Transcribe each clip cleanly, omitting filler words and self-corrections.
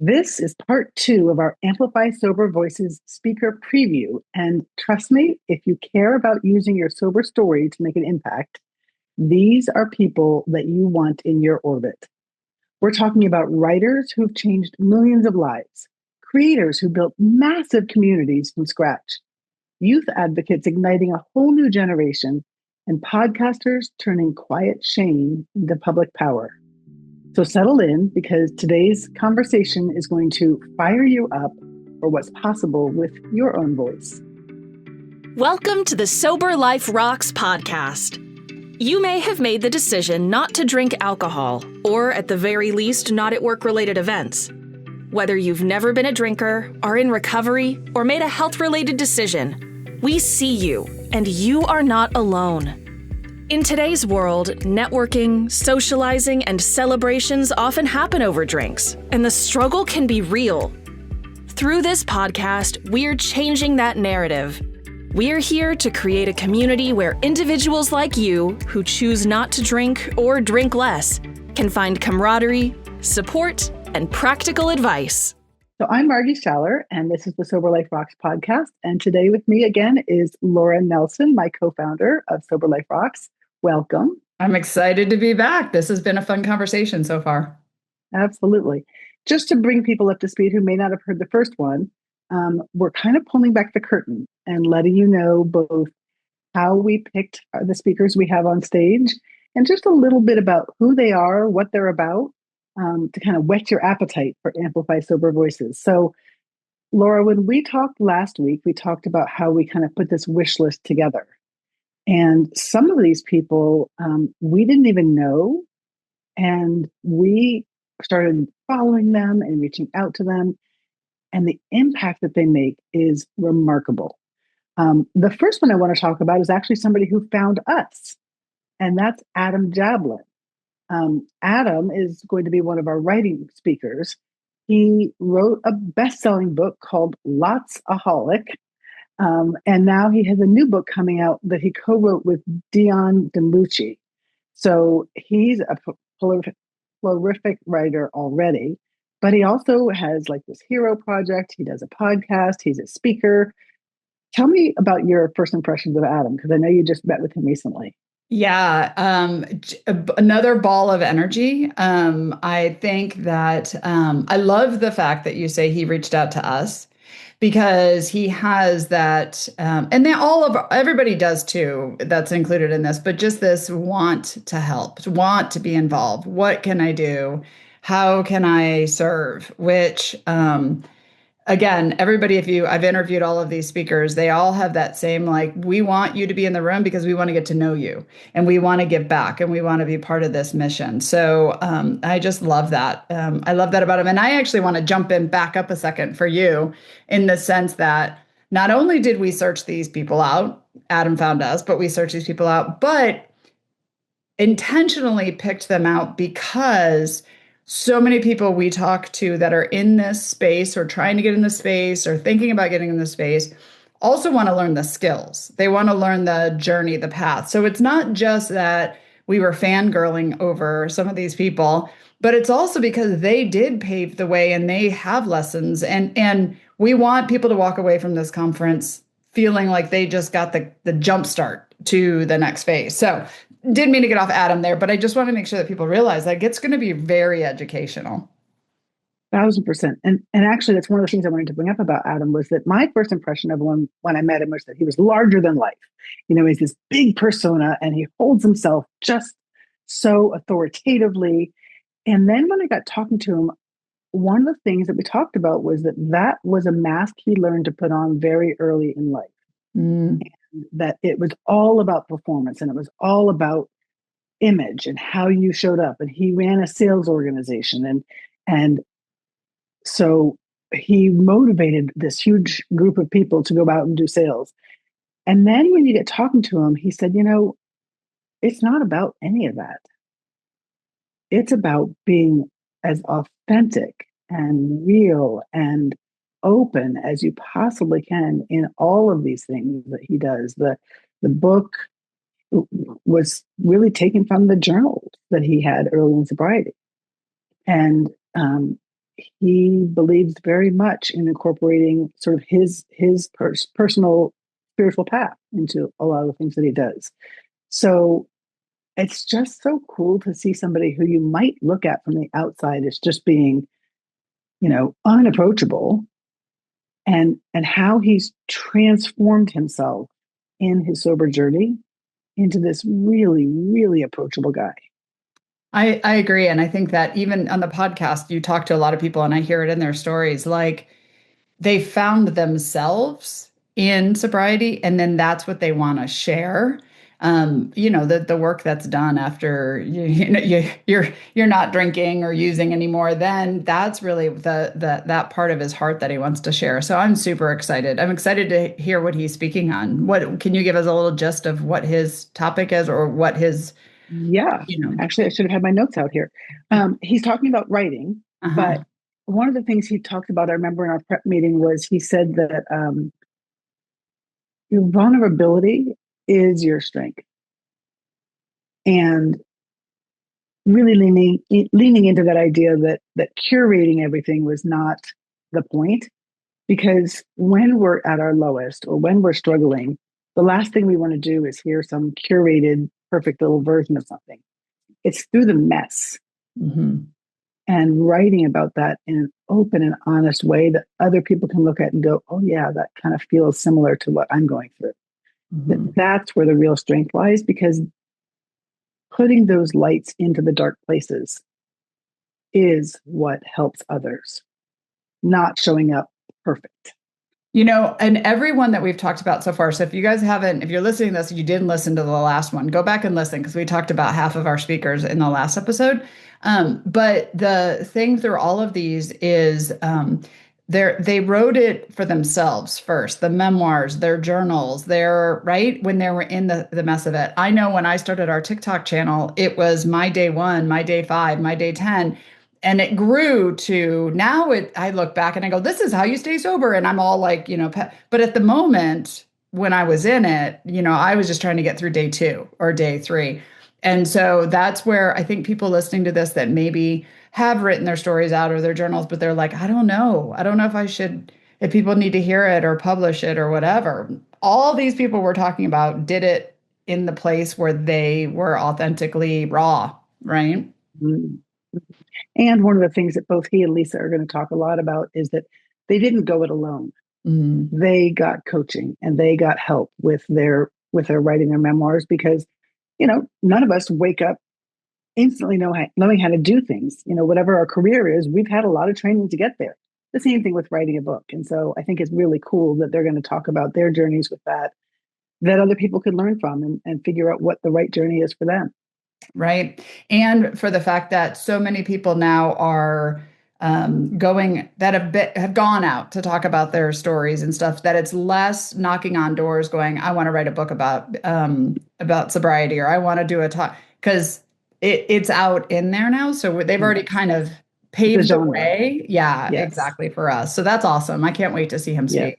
This is part two of our Amplify Sober Voices speaker preview. And trust me, if you care about using your sober story to make an impact, these are people that you want in your orbit. We're talking about writers who've changed millions of lives, creators who built massive communities from scratch, youth advocates igniting a whole new generation, and podcasters turning quiet shame into public power. So settle in because today's conversation is going to fire you up for what's possible with your own voice. Welcome to the Sober Life Rocks podcast. You may have made the decision not to drink alcohol, or at the very least, not at work-related events. Whether you've never been a drinker, are in recovery, or made a health-related decision, we see you, and you are not alone. In today's world, networking, socializing, and celebrations often happen over drinks, and the struggle can be real. Through this podcast, we're changing that narrative. We're here to create a community where individuals like you, who choose not to drink or drink less, can find camaraderie, support, and practical advice. So I'm Margie Schaller, and this is the Sober Life Rocks podcast. And today with me again is Laura Nelson, my co-founder of Sober Life Rocks. Welcome. I'm excited to be back. This has been a fun conversation so far. Absolutely. Just to bring people up to speed who may not have heard the first one, we're kind of pulling back the curtain and letting you know both how we picked the speakers we have on stage and just a little bit about who they are, what they're about, to kind of whet your appetite for Amplify Sober Voices. So, Laura, when we talked last week, we talked about how we kind of put this wish list together. And some of these people we didn't even know. And we started following them and reaching out to them. And the impact that they make is remarkable. The first one I want to talk about is actually somebody who found us, and that's Adam Jablin. Adam is going to be one of our writing speakers. He wrote a best-selling book called Lotsaholic. And now he has a new book coming out that he co-wrote with Dion DiMucci. So he's a prolific writer already, but he also has like this hero project. He does a podcast. He's a speaker. Tell me about your first impressions of Adam, because I know you just met with him recently. Yeah, another ball of energy. I think that I love the fact that you say he reached out to us, because he has that, and then everybody does too, that's included in this, but just this want to help, want to be involved. What can I do? How can I serve? Which, again, everybody, I've interviewed all of these speakers, they all have that same, like, we want you to be in the room because we want to get to know you and we want to give back and we want to be part of this mission. So I just love that. I love that about him. And I actually want to jump in back up a second for you, in the sense that not only did we search these people out, Adam found us, but we searched these people out, but intentionally picked them out because so many people we talk to that are in this space or trying to get in the space or thinking about getting in the space also want to learn the skills. They want to learn the journey, the path. So it's not just that we were fangirling over some of these people, but it's also because they did pave the way and they have lessons. And we want people to walk away from this conference feeling like they just got the jump start to the next phase. So didn't mean to get off Adam there, but I just want to make sure that people realize that it's going to be very educational. 1,000%. And actually, that's one of the things I wanted to bring up about Adam was that my first impression of him when I met him was that he was larger than life. You know, he's this big persona and he holds himself just so authoritatively. And then when I got talking to him, one of the things that we talked about was that was a mask he learned to put on very early in life. And that it was all about performance and it was all about image and how you showed up. And he ran a sales organization and so he motivated this huge group of people to go out and do sales. And then when you get talking to him, he said, it's not about any of that. It's about being as authentic and real and open as you possibly can in all of these things that he does. The book was really taken from the journals that he had early in sobriety. And he believes very much in incorporating sort of his personal spiritual path into a lot of the things that he does. So it's just so cool to see somebody who you might look at from the outside as just being, unapproachable, and how he's transformed himself in his sober journey into this really, really approachable guy. I agree. And I think that even on the podcast, you talk to a lot of people and I hear it in their stories, like they found themselves in sobriety and then that's what they want to share. The work that's done after you're not drinking or using anymore, then that's really that part of his heart that he wants to share. So I'm super excited. I'm excited to hear what he's speaking on. What can you give us a little gist of what his topic is or what his, Yeah, actually, I should have had my notes out here. He's talking about writing, uh-huh. but one of the things he talked about, I remember in our prep meeting, was he said that your vulnerability is your strength, and really leaning into that idea that curating everything was not the point, because when we're at our lowest or when we're struggling, the last thing we want to do is hear some curated, perfect little version of something. It's through the mess Mm-hmm. and writing about that in an open and honest way that other people can look at and go, oh, yeah, that kind of feels similar to what I'm going through. Mm-hmm. That's where the real strength lies, because putting those lights into the dark places is what helps others, not showing up perfect. And everyone that we've talked about so far. So if you guys haven't, if you're listening to this, you didn't listen to the last one, go back and listen because we talked about half of our speakers in the last episode. But the thing through all of these is they wrote it for themselves first, the memoirs, their journals, their right when they were in the mess of it. I know when I started our TikTok channel, it was my day 1, my day 5, my day 10. And it grew to now I look back and I go, this is how you stay sober. And I'm all like, but at the moment when I was in it, I was just trying to get through day 2 or day 3. And so that's where I think people listening to this that maybe have written their stories out or their journals, but they're like, I don't know. I don't know if people need to hear it or publish it or whatever. All these people we're talking about did it in the place where they were authentically raw, right? Mm-hmm. And one of the things that both he and Lisa are going to talk a lot about is that they didn't go it alone. Mm. They got coaching and they got help with their writing their memoirs, because none of us wake up instantly knowing how to do things. Whatever our career is, we've had a lot of training to get there. The same thing with writing a book. And so I think it's really cool that they're going to talk about their journeys with that other people could learn from and figure out what the right journey is for them. Right. And for the fact that so many people now are going that have gone out to talk about their stories and stuff, that it's less knocking on doors going, I want to write a book about sobriety, or I want to do a talk, because it's out in there now. So they've already kind of paved the way. Yeah, yes. Exactly, for us. So that's awesome. I can't wait to see him speak.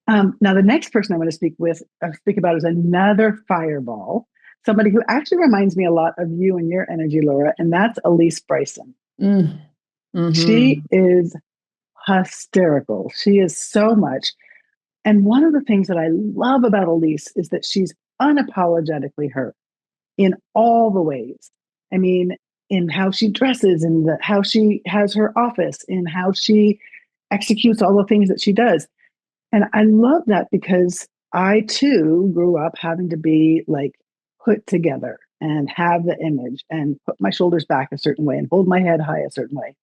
Now, the next person I want to speak about is another fireball, somebody who actually reminds me a lot of you and your energy, Laura, and that's Elise Bryson. Mm-hmm. She is hysterical. She is so much. And one of the things that I love about Elise is that she's unapologetically her in all the ways. I mean, in how she dresses, in how she has her office, in how she executes all the things that she does. And I love that, because I too grew up having to be like put together and have the image and put my shoulders back a certain way and hold my head high a certain way.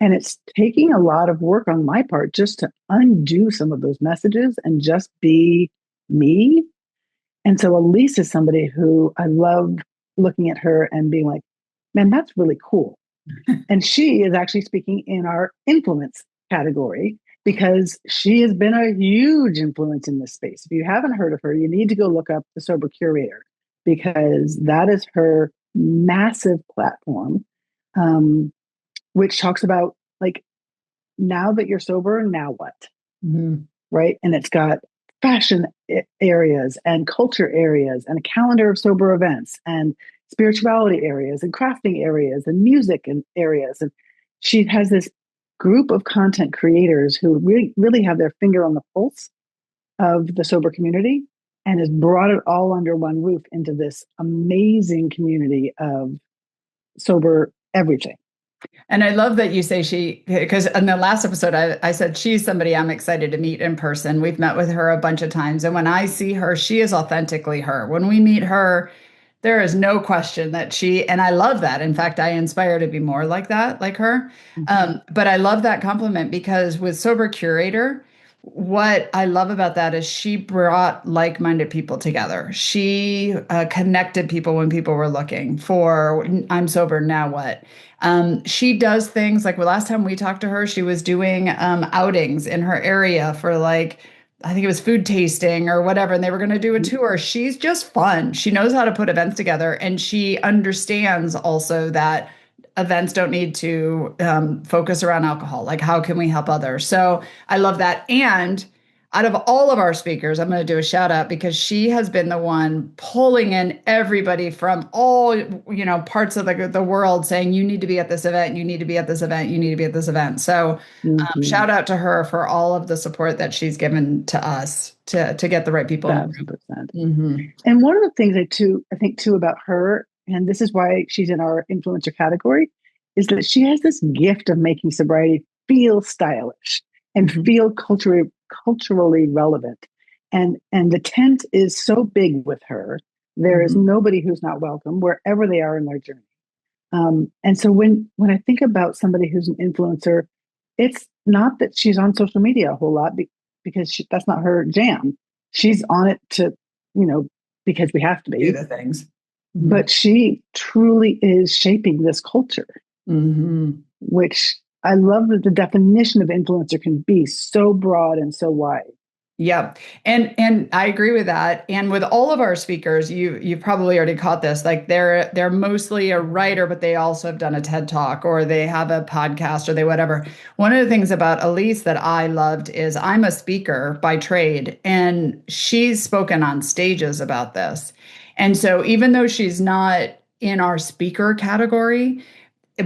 And it's taking a lot of work on my part just to undo some of those messages and just be me. And so Elise is somebody who I love looking at her and being like, man, that's really cool. And she is actually speaking in our influence category, because she has been a huge influence in this space. If you haven't heard of her, you need to go look up the Sober Curator, because that is her massive platform, which talks about, like, now that you're sober, now what? Mm-hmm. Right? And it's got fashion areas and culture areas and a calendar of sober events and spirituality areas and crafting areas and music and areas. And she has this group of content creators who really have their finger on the pulse of the sober community and has brought it all under one roof into this amazing community of sober everything. And I love that you say she, because in the last episode, I said she's somebody I'm excited to meet in person. We've met with her a bunch of times. And when I see her, she is authentically her. When we meet her, there is no question that and I love that. In fact, I inspire to be more like that, like her. Mm-hmm. But I love that compliment because with Sober Curator, what I love about that is she brought like-minded people together. She connected people when people were looking for, I'm sober, now what? She does things like, well, last time we talked to her, she was doing outings in her area for like, I think it was food tasting or whatever, and they were going to do a tour. She's just fun. She knows how to put events together, and she understands also that events don't need to focus around alcohol. Like, how can we help others? So I love that. And out of all of our speakers, I'm going to do a shout out because she has been the one pulling in everybody from all, parts of the world saying, you need to be at this event, you need to be at this event, you need to be at this event. So Mm-hmm. shout out to her for all of the support that she's given to us to get the right people in the room. 1,000%. Mm-hmm. And one of the things I think too about her, and this is why she's in our influencer category, is that she has this gift of making sobriety feel stylish and Mm-hmm. feel culturally relevant. And the tent is so big with her. There is Mm-hmm. nobody who's not welcome wherever they are in their journey. And so when I think about somebody who's an influencer, it's not that she's on social media a whole lot because that's not her jam. She's on it to, because we have to Do be, the things. Mm-hmm. but she truly is shaping this culture, Mm-hmm. which I love that the definition of influencer can be so broad and so wide. Yep. And I agree with that. And with all of our speakers, you've probably already caught this. Like they're mostly a writer, but they also have done a TED Talk or they have a podcast or they whatever. One of the things about Elise that I loved is I'm a speaker by trade, and she's spoken on stages about this. And so even though she's not in our speaker category,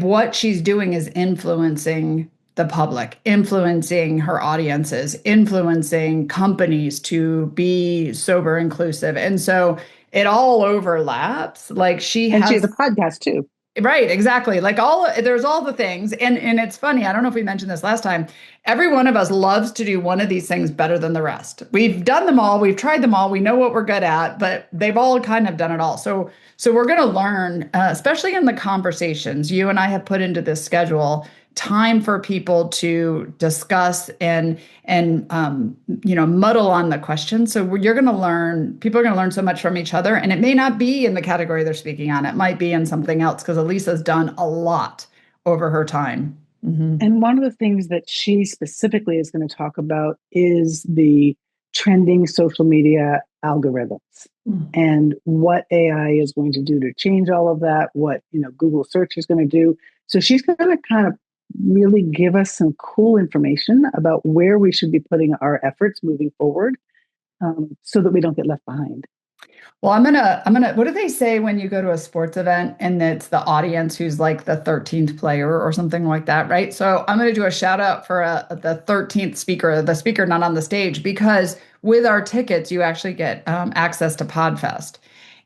what she's doing is influencing the public, influencing her audiences, influencing companies to be sober inclusive. And so it all overlaps. Like she And she has has a podcast too. right, exactly. Like there's all the things. And it's funny, I don't know if we mentioned this last time. Every one of us loves to do one of these things better than the rest. We've done them all, we've tried them all, we know what we're good at, but they've all kind of done it all. So we're going to learn, especially in the conversations you and I have put into this schedule, time for people to discuss and muddle on the questions. So you're going to learn, people are going to learn so much from each other, and it may not be in the category they're speaking on. It might be in something else because Elisa's done a lot over her time. Mm-hmm. And one of the things that she specifically is going to talk about is the trending social media algorithms and what AI is going to do to change all of that, what Google search is going to do. So she's going to kind of really give us some cool information about where we should be putting our efforts moving forward, so that we don't get left behind. Well, I'm gonna, what do they say when you go to a sports event and it's the audience who's like the 13th player or something like that, right? So I'm gonna do a shout out for the 13th speaker, the speaker not on the stage, because with our tickets, you actually get access to PodFest.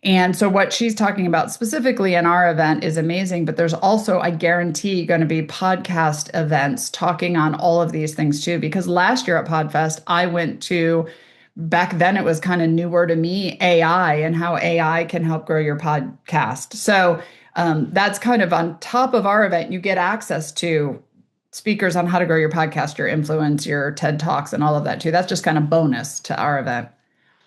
And so what she's talking about specifically in our event is amazing, but there's also, I guarantee, going to be podcast events talking on all of these things too, because last year at PodFest, I went to, back then it was kind of newer to me, AI and how AI can help grow your podcast. So that's kind of on top of our event. You get access to speakers on how to grow your podcast, your influence, your TED Talks, and all of that too. That's just kind of bonus to our event.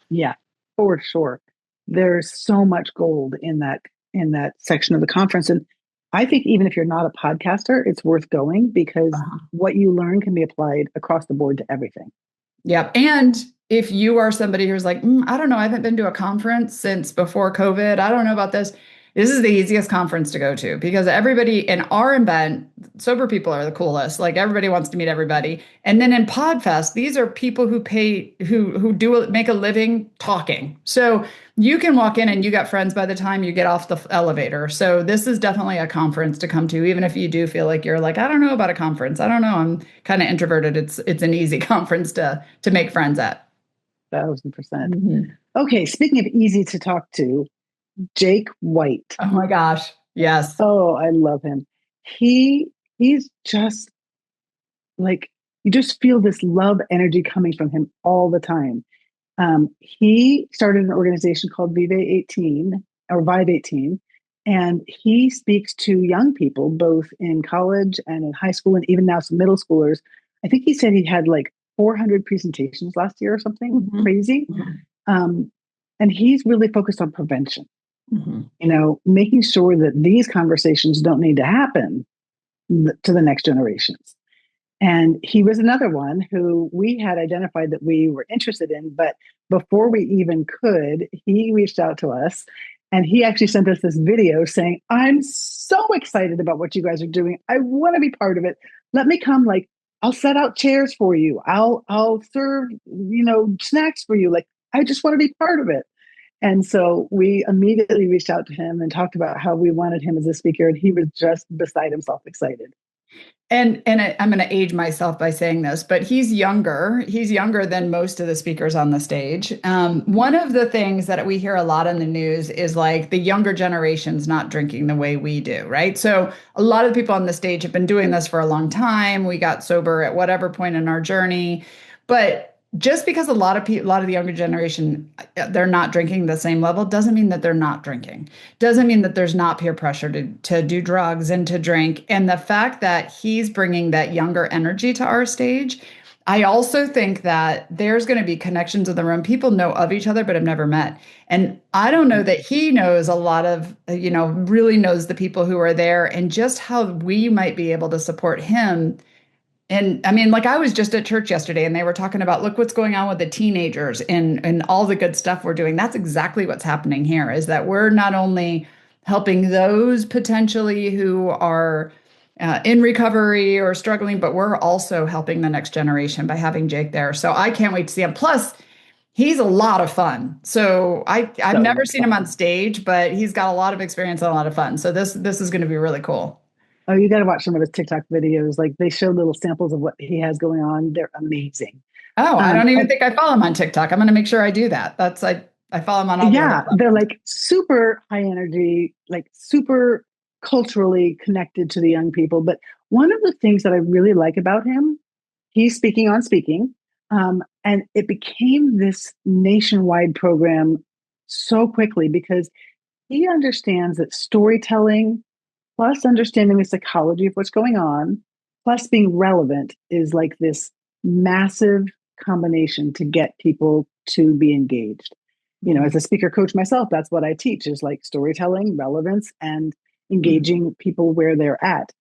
Yeah, for sure. There's so much gold in that section of the conference. And I think even if you're not a podcaster, it's worth going because what you learn can be applied across the board to everything. Yep. And if you are somebody who's like, I don't know, I haven't been to a conference since before COVID, I don't know about this. This is the easiest conference to go to because everybody in our event, sober people are the coolest. Like everybody wants to meet everybody. And then in Podfest, these are people who pay who make a living talking. So you can walk in and you got friends by the time you get off the elevator. So this is definitely a conference to come to, even if you do feel like you're like, I don't know about a conference. I don't know. I'm kind of introverted. It's an easy conference to make friends at. 1,000%. Mhm. Okay, speaking of easy to talk to, Jake White. Oh my gosh. Yes. Oh, I love him. He's just like, you just feel this love energy coming from him all the time. He started an organization called Vive 18 or Vive 18, and he speaks to young people both in college and in high school and even now some middle schoolers. I think he said he had like 400 presentations last year or something Mhm. crazy. Mhm. Um, and he's really focused on prevention, Mhm. making sure that these conversations don't need to happen to the next generations. And he was another one who we had identified that we were interested in. But before we even could, he reached out to us and he actually sent us this video saying, I'm so excited about what you guys are doing. I want to be part of it. Let me come. Like, I'll set out chairs for you. I'll serve, snacks for you. Like, I just want to be part of it. And so we immediately reached out to him and talked about how we wanted him as a speaker. And he was just beside himself excited. I'm going to age myself by saying this, but he's younger. He's younger than most of the speakers on the stage. One of the things that we hear a lot in the news is like the younger generation's not drinking the way we do, right? So a lot of the people on the stage have been doing this for a long time. We got sober at whatever point in our journey, but just because a lot of people, a lot of the younger generation, they're not drinking the same level doesn't mean that they're not drinking. Doesn't mean that there's not peer pressure to do drugs and to drink. And the fact that he's bringing that younger energy to our stage, I also think that there's going to be connections in the room. People know of each other, but have never met. And I don't know that he knows a lot of, really knows the people who are there and just how we might be able to support him. And I mean, like I was just at church yesterday and they were talking about, look what's going on with the teenagers and all the good stuff we're doing. That's exactly what's happening here is that we're not only helping those potentially who are in recovery or struggling, but we're also helping the next generation by having Jake there. So I can't wait to see him. Plus, he's a lot of fun. So I've So never much seen him on fun. stage, but he's got a lot of experience and a lot of fun. So this is going to be really cool. Oh, you got to watch some of his TikTok videos. Like they show little samples of what he has going on. They're amazing. Oh, I don't even And think I follow him on TikTok. I'm going to make sure I do that. I follow him on all the other yeah, they're platforms. like super high energy, like super culturally connected to the young people. But one of the things that I really like about him, he's speaking on speaking. And it became this nationwide program so quickly because he understands that storytelling plus understanding the psychology of what's going on, plus being relevant is like this massive combination to get people to be engaged. As a speaker coach myself, that's what I teach is like storytelling, relevance, and Mhm. engaging people where they're at.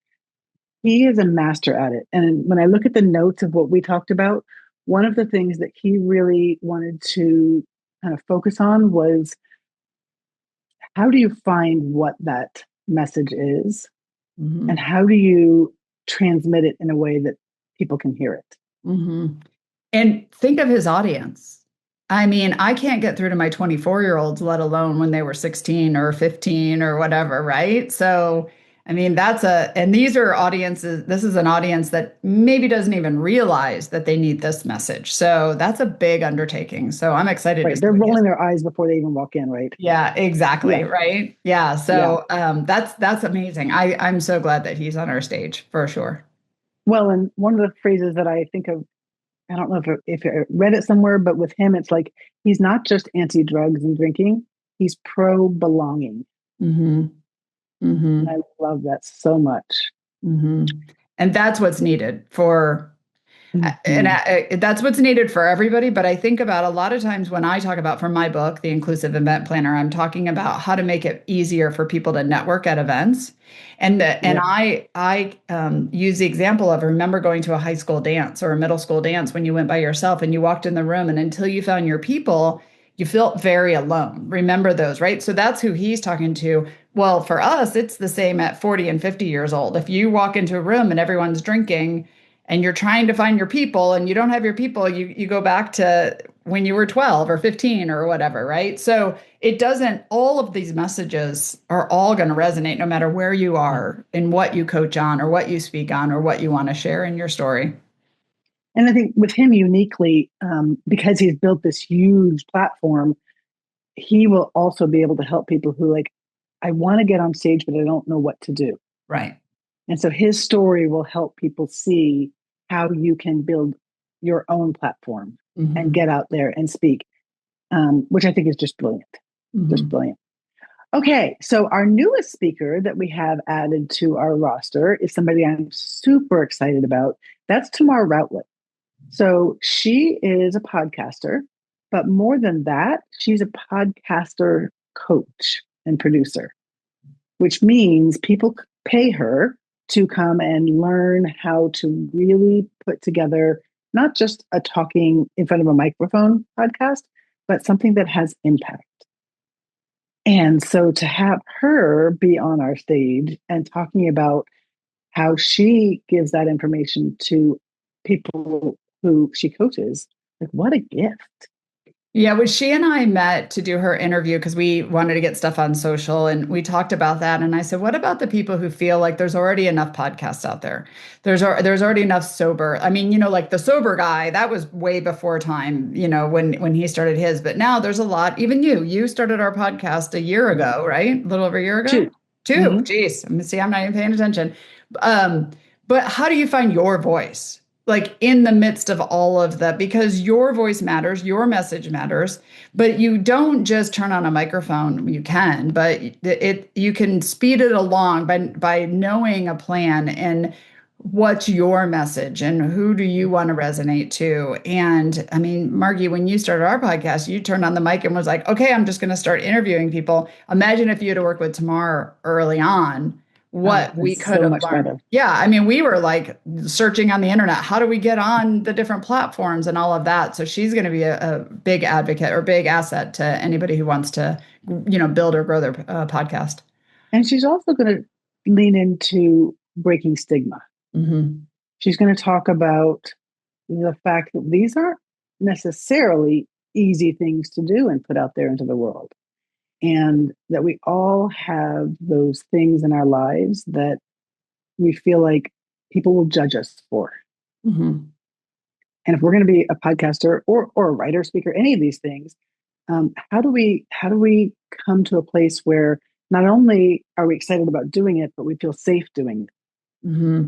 He is a master at it. And when I look at the notes of what we talked about, one of the things that he really wanted to kind of focus on was how do you find what that message is and Mhm. how do you transmit it in a way that people can hear it? Mhm. And think of his audience. I mean, I can't get through to my 24-year-olds, let alone when they were 16 or 15 or whatever, right? So, I mean, and these are audiences, this is an audience that maybe doesn't even realize that they need this message. So that's a big undertaking. So I'm excited to Right. see They're what he has. rolling their eyes before they even walk in, right? Yeah, exactly. Yeah. Right. Yeah. Yeah. So that's amazing. I'm so glad that he's on our stage for sure. Well, and one of the phrases that I think of, I don't know if I read it somewhere, but with him, it's like he's not just anti drugs and drinking, he's pro belonging. Hmm. And Hmm. I love that so much. Hmm. And that's what's needed for Mm-hmm. that's what's needed for everybody. But I think about a lot of times when I talk about for my book, The Inclusive Event Planner, I'm talking about how to make it easier for people to network at events. And Yep. I use the example of remember going to a high school dance or a middle school dance when you went by yourself and you walked in the room and until you found your people, you felt very alone. Remember those, right? So that's who he's talking to. Well, for us, it's the same at 40 and 50 years old. If you walk into a room and everyone's drinking and you're trying to find your people and you don't have your people, you go back to when you were 12 or 15 or whatever, right? So it doesn't, all of these messages are all going to resonate no matter where you Yeah. are and what you coach on or what you speak on or what you want to share in your story. And I think with him uniquely, because he's built this huge platform, he will also be able to help people who like, I want to get on stage, but I don't know what to do. Right. And so his story will help people see how you can build your own platform and Mm-hmm. get out there and speak, which I think is just brilliant. Just Mm-hmm. brilliant. Okay, so our newest speaker that we have added to our roster is somebody I'm super excited about. That's Tamar Routlet. So she is a podcaster, but more than that, she's a podcaster coach and producer, which means people pay her to come and learn how to really put together not just a talking in front of a microphone podcast, but something that has impact. And so to have her be on our stage and talking about how she gives that information to people who she coaches, like what a gift. Yeah, well, she and I met to do her interview because we wanted to get stuff on social and we talked about that. And I said, what about the people who feel like there's already enough podcasts out there? There's already enough sober. I mean, like the sober guy, that was way before time, when he started his. But now there's a lot, even you started our podcast a year ago, right? A little over a year ago? Two. Two. Mm-hmm. Geez. See, I'm not even paying attention. Um, but how do you find your voice? Like in the midst of all of that, because your voice matters, your message matters, but you don't just turn on a microphone. You can, but you can speed it along by knowing a plan and what's your message and who do you want to resonate to. And I mean, Margie, when you started our podcast, you turned on the mic and was like, okay, I'm just going to start interviewing people. Imagine if you had to work with Tamar early on, Oh, what we it's could so have much learned. better. Yeah, I mean, we were like searching on the internet, how do we get on the different platforms and all of that. So she's going to be a big advocate or big asset to anybody who wants to, build or grow their podcast. And she's also going to lean into breaking stigma. Mm-hmm. She's going to talk about the fact that these aren't necessarily easy things to do and put out there into the world. And that we all have those things in our lives that we feel like people will judge us for. Mm-hmm. And if we're going to be a podcaster or a writer, speaker, any of these things, how do we come to a place where not only are we excited about doing it, but we feel safe doing it? Mm-hmm.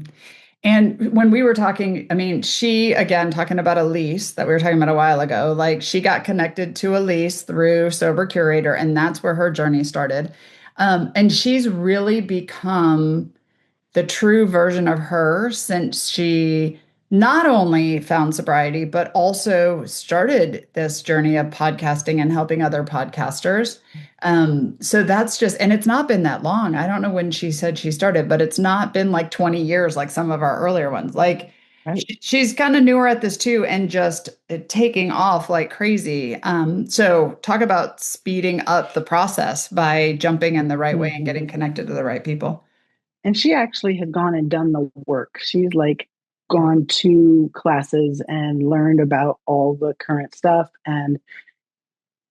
And when we were talking, I mean, she, again, talking about Elise that we were talking about a while ago, like she got connected to Elise through Sober Curator, and that's where her journey started. And she's really become the true version of her since she not only found sobriety, but also started this journey of podcasting and helping other podcasters. So that's just, and it's not been that long. I don't know when she said she started, but it's not been like 20 years like some of our earlier ones. Like Right. she's kind of newer at this too and just taking off like crazy. So talk about speeding up the process by jumping in the right way and Mm-hmm. getting connected to the right people. And she actually has gone and done the work. She's like gone to classes and learned about all the current stuff. And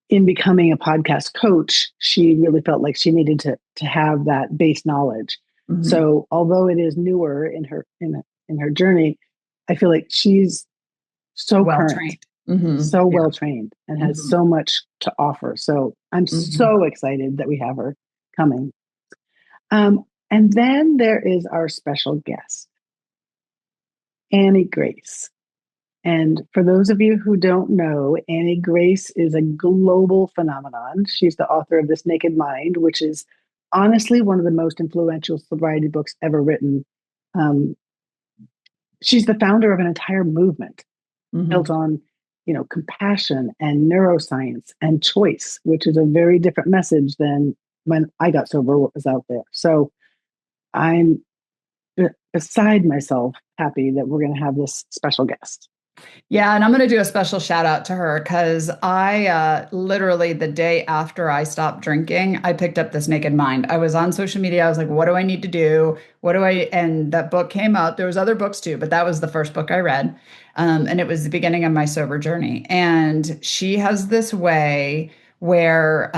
in becoming a podcast coach, she really felt like she needed to have that base knowledge. Mhm. So although it is newer in her journey, I feel like she's so Well current, trained. Hmm. so Yeah. well trained, and has Hmm. so much to offer. So I'm Hmm. so excited that we have her coming. And then there is our special guest, Annie Grace. And for those of you who don't know, Annie Grace is a global phenomenon. She's the author of This Naked Mind, which is honestly one of the most influential sobriety books ever written. Um, she's the founder of an entire movement built Hmm. on, compassion and neuroscience and choice, which is a very different message than when I got sober, what was out there. So I'm beside myself happy that we're going to have this special guest. Yeah, and I'm going to do a special shout out to her because I literally the day after I stopped drinking, I picked up This Naked Mind. I was on social media. I was like, what do I need to do? What do I? And that book came out. There was other books too, but that was the first book I read. And it was the beginning of my sober journey. And she has this way where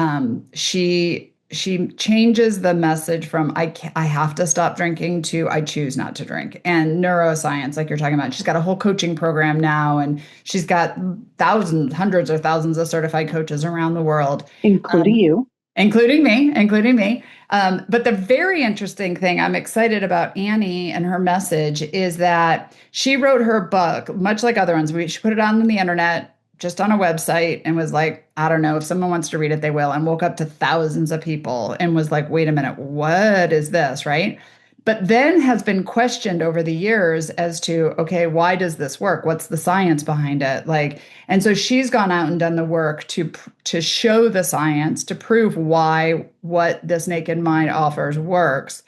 she changes the message from I have to stop drinking to I choose not to drink. And neuroscience, like you're talking about, she's got a whole coaching program now, and she's got thousands, hundreds or thousands of certified coaches around the world, Including um, you. including me. But the very interesting thing I'm excited about Annie and her message is that she wrote her book, much like other ones. She put it on the internet, just on a website, and was like, I don't know, if someone wants to read it, they will, and woke up to thousands of people and was like, wait a minute, what is this? Right. But then has been questioned over the years as to, okay, why does this work? What's the science behind it? Like, and so she's gone out and done the work to show the science, to prove why what This Naked Mind offers works.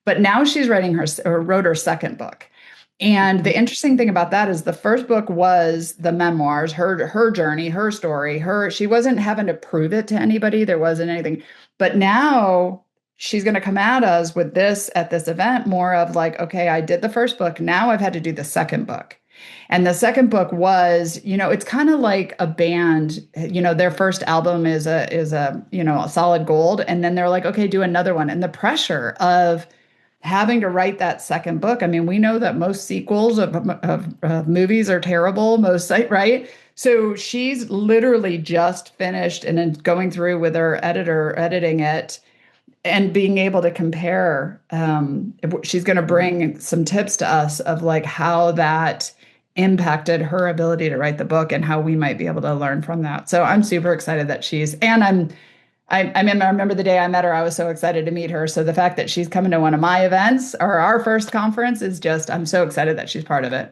But now she's writing or wrote her second book. And the interesting thing about that is the first book was the memoirs, her journey, her story, she wasn't having to prove it to anybody. There wasn't anything. But now she's going to come at us with this at this event, more of like, okay, I did the first book. Now I've had to do the second book. And the second book was, it's kind of like a band, their first album is a solid gold. And then they're like, okay, do another one. And the pressure of having to write that second book. I mean, we know that most sequels of movies are terrible, right? So she's literally just finished and then going through with her editor, editing it and being able to compare. She's going to bring some tips to us of like how that impacted her ability to write the book and how we might be able to learn from that. So I'm super excited that I remember the day I met her, I was so excited to meet her. So the fact that she's coming to one of my events or our first conference is just, I'm so excited that she's part of it.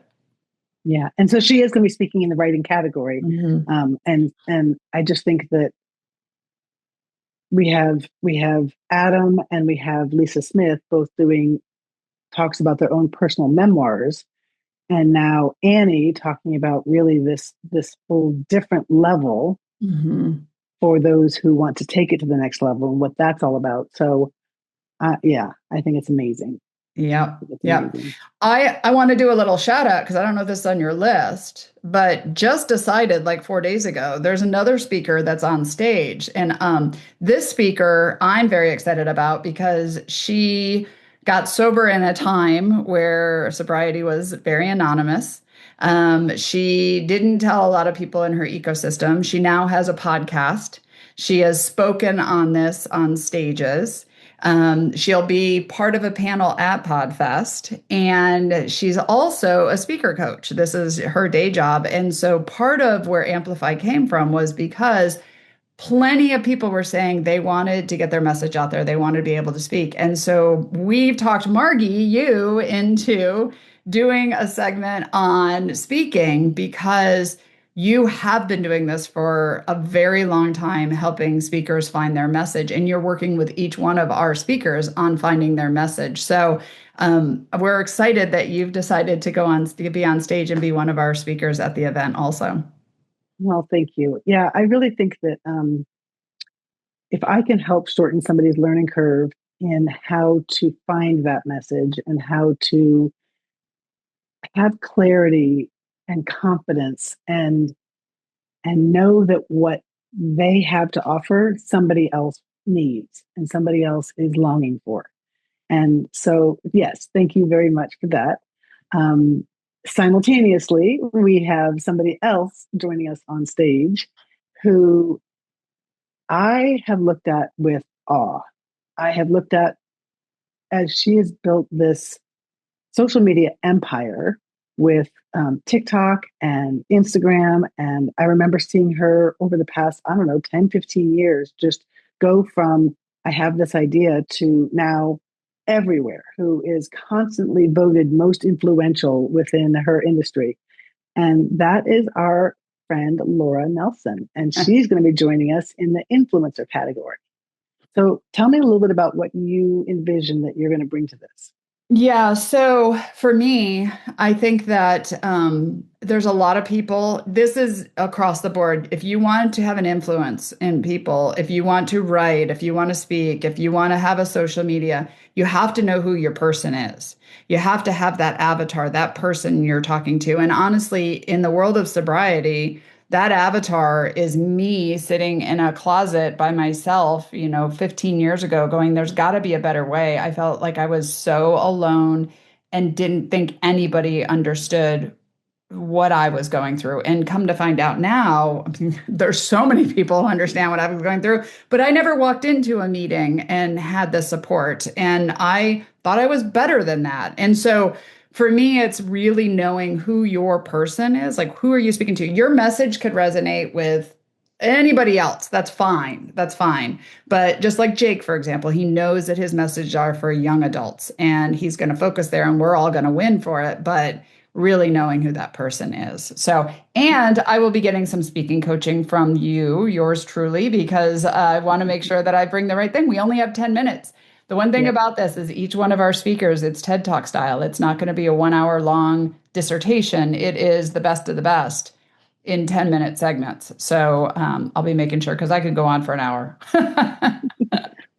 Yeah. And so she is going to be speaking in the writing category. Mm-hmm. And I just think that we have Adam and we have Lisa Smith both doing talks about their own personal memoirs. And now Annie talking about really this whole different level Mm-hmm. for those who want to take it to the next level and what that's all about. So yeah, I think it's amazing. Yeah. It's Yeah. amazing. I want to do a little shout out because I don't know if this is on your list, but just decided like 4 days ago, there's another speaker that's on stage. And this speaker I'm very excited about because she got sober in a time where sobriety was very anonymous. She didn't tell a lot of people in her ecosystem. She now has a podcast. She has spoken on this on stages. She'll be part of a panel at PodFest, and she's also a speaker coach. This is her day job. And so part of where Amplify came from was because plenty of people were saying they wanted to get their message out there. They wanted to be able to speak. And so we've talked Margie, you, into doing a segment on speaking because you have been doing this for a very long time, helping speakers find their message. And you're working with each one of our speakers on finding their message. So we're excited that you've decided to be on stage and be one of our speakers at the event also. Well, thank you. Yeah, I really think that if I can help shorten somebody's learning curve in how to find that message and how to have clarity and confidence and know that what they have to offer somebody else needs and somebody else is longing for. And so, yes, thank you very much for that. Simultaneously, we have somebody else joining us on stage who I have looked at with awe. I have looked at as she has built this social media empire with TikTok and Instagram. And I remember seeing her over the past, I don't know, 10, 15 years, just go from I have this idea to now everywhere, who is constantly voted most influential within her industry. And that is our friend, Laura Nelson. And she's going to be joining us in the influencer category. So tell me a little bit about what you envision that you're going to bring to this. Yeah, so for me, I think that there's a lot of people. This is across the board. If you want to have an influence in people, if you want to write, if you want to speak, if you want to have a social media, you have to know who your person is. You have to have that avatar, that person you're talking to. And honestly, in the world of sobriety, that avatar is me sitting in a closet by myself, 15 years ago, going, there's got to be a better way. I felt like I was so alone and didn't think anybody understood what I was going through. And come to find out now, there's so many people who understand what I was going through, but I never walked into a meeting and had the support. And I thought I was better than that. And so for me, it's really knowing who your person is. Like, who are you speaking to? Your message could resonate with anybody else. That's fine. That's fine. But just like Jake, for example, he knows that his messages are for young adults and he's going to focus there and we're all going to win for it. But really knowing who that person is. So, and I will be getting some speaking coaching from you, yours truly, because I want to make sure that I bring the right thing. We only have 10 minutes. The one thing Yep. about this is each one of our speakers, it's TED Talk style. It's not going to be a 1 hour long dissertation. It is the best of the best in 10-minute segments. So I'll be making sure because I could go on for an hour.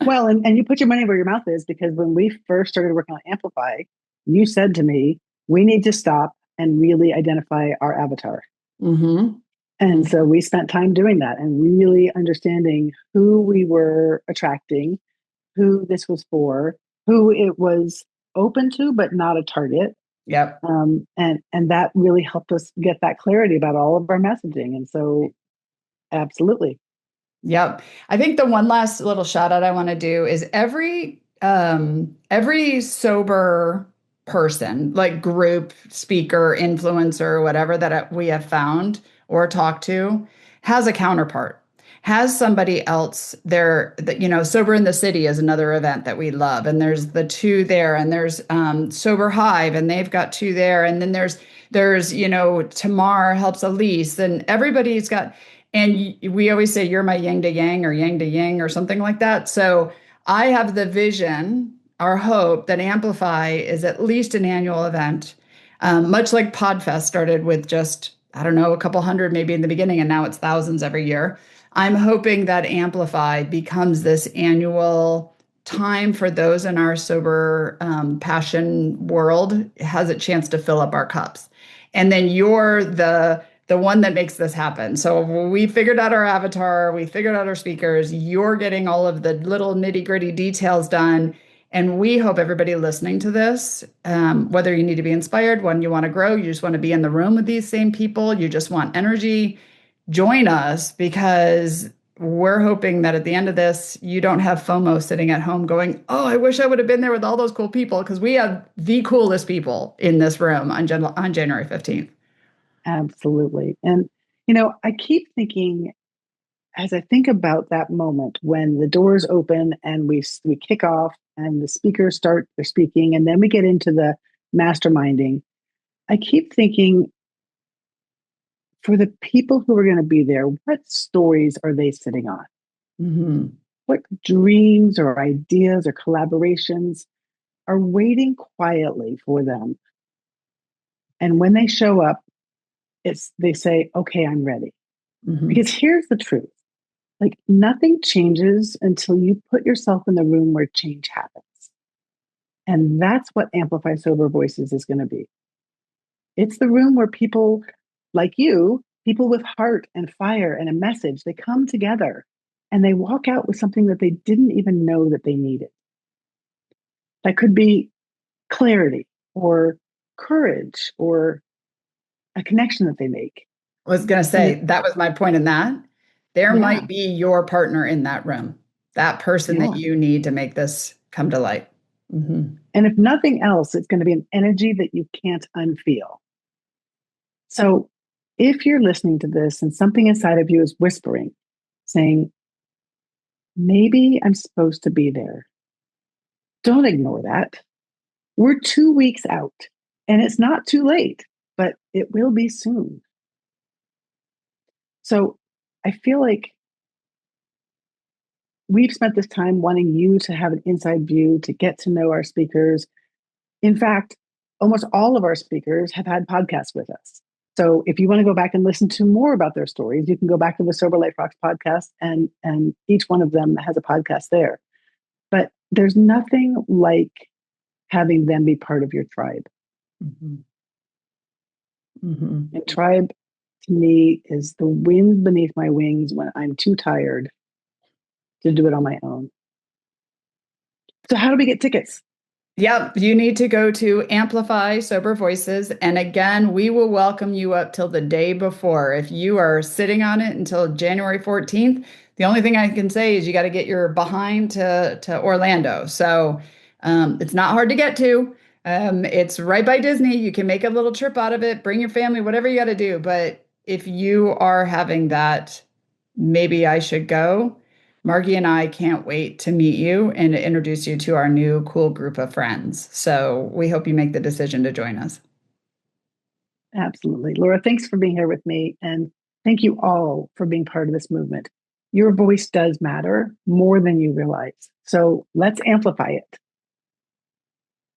Well, and you put your money where your mouth is because when we first started working on Amplify, you said to me, we need to stop and really identify our avatar. Mm-hmm. And so we spent time doing that and really understanding who we were attracting, who this was for, who it was open to, but not a target. Yep. And that really helped us get that clarity about all of our messaging. And so, absolutely, Yep. I think the one last little shout out I want to do is every sober person, like group, speaker, influencer, whatever that we have found or talked to, has a counterpart. Has somebody else there that, Sober in the City is another event that we love. And there's the two there, and there's Sober Hive, and they've got two there. And then there's Tamar helps Elise, and everybody's got, and we always say, you're my yin to yang or yang to yin or something like that. So I have the vision, our hope that Amplify is at least an annual event, much like Podfest started with just, I don't know, a couple hundred maybe in the beginning, and now it's thousands every year. I'm hoping that Amplify becomes this annual time for those in our sober passion world, has a chance to fill up our cups. And then you're the one that makes this happen. So we figured out our avatar, we figured out our speakers, you're getting all of the little nitty-gritty details done. And we hope everybody listening to this, whether you need to be inspired, when you want to grow, you just want to be in the room with these same people, you just want energy, join us, because we're hoping that at the end of this, you don't have FOMO sitting at home going, oh, I wish I would have been there with all those cool people, because we have the coolest people in this room on January 15th. absolutely. And, I keep thinking as I think about that moment when the doors open and we kick off and the speakers start their speaking and then we get into the masterminding, I keep thinking for the people who are going to be there, what stories are they sitting on? Mm-hmm. What dreams or ideas or collaborations are waiting quietly for them? And when they show up, they say, okay, I'm ready. Mm-hmm. Because here's the truth. Like nothing changes until you put yourself in the room where change happens. And that's what Amplify Sober Voices is going to be. It's the room where people like you, people with heart and fire and a message, they come together and they walk out with something that they didn't even know that they needed. That could be clarity or courage or a connection that they make. I was going to And say that was my point in that. There yeah, might be your partner in that room, that person that yeah. you need to make this come to light. Mm-hmm. And if nothing else, it's going to be an energy that you can't unfeel. So if you're listening to this and something inside of you is whispering, saying, maybe I'm supposed to be there, don't ignore that. We're 2 weeks out and it's not too late, but it will be soon. So I feel like we've spent this time wanting you to have an inside view, to get to know our speakers. In fact, almost all of our speakers have had podcasts with us. So if you want to go back and listen to more about their stories, you can go back to the Sober Life Rocks podcast, and each one of them has a podcast there. But there's nothing like having them be part of your tribe. Mm-hmm. Mm-hmm. And tribe to me is the wind beneath my wings when I'm too tired to do it on my own. So how do we get tickets? Yep, you need to go to Amplify Sober Voices. And again, we will welcome you up till the day before. If you are sitting on it until January 14th, the only thing I can say is you got to get your behind to Orlando. So it's not hard to get to. It's right by Disney. You can make a little trip out of it, bring your family, whatever you got to do. But if you are having that, maybe I should go. Margie and I can't wait to meet you and to introduce you to our new cool group of friends. So we hope you make the decision to join us. Absolutely. Laura, thanks for being here with me. And thank you all for being part of this movement. Your voice does matter more than you realize. So let's amplify it.